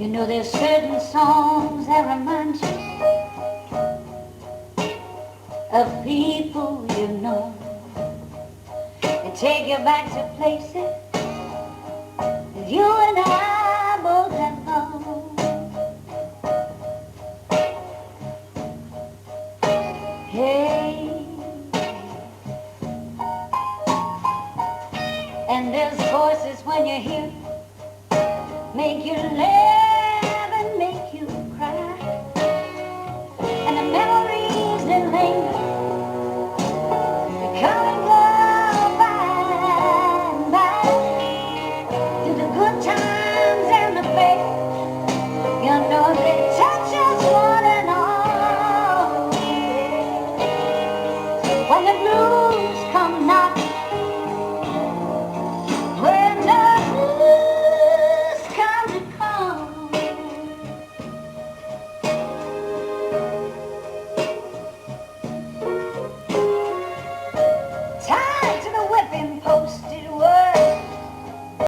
You know there's certain songs that remind you of people you know. They take you back to places that you and I both have gone. Hey, and there's voices when you hear make you laugh.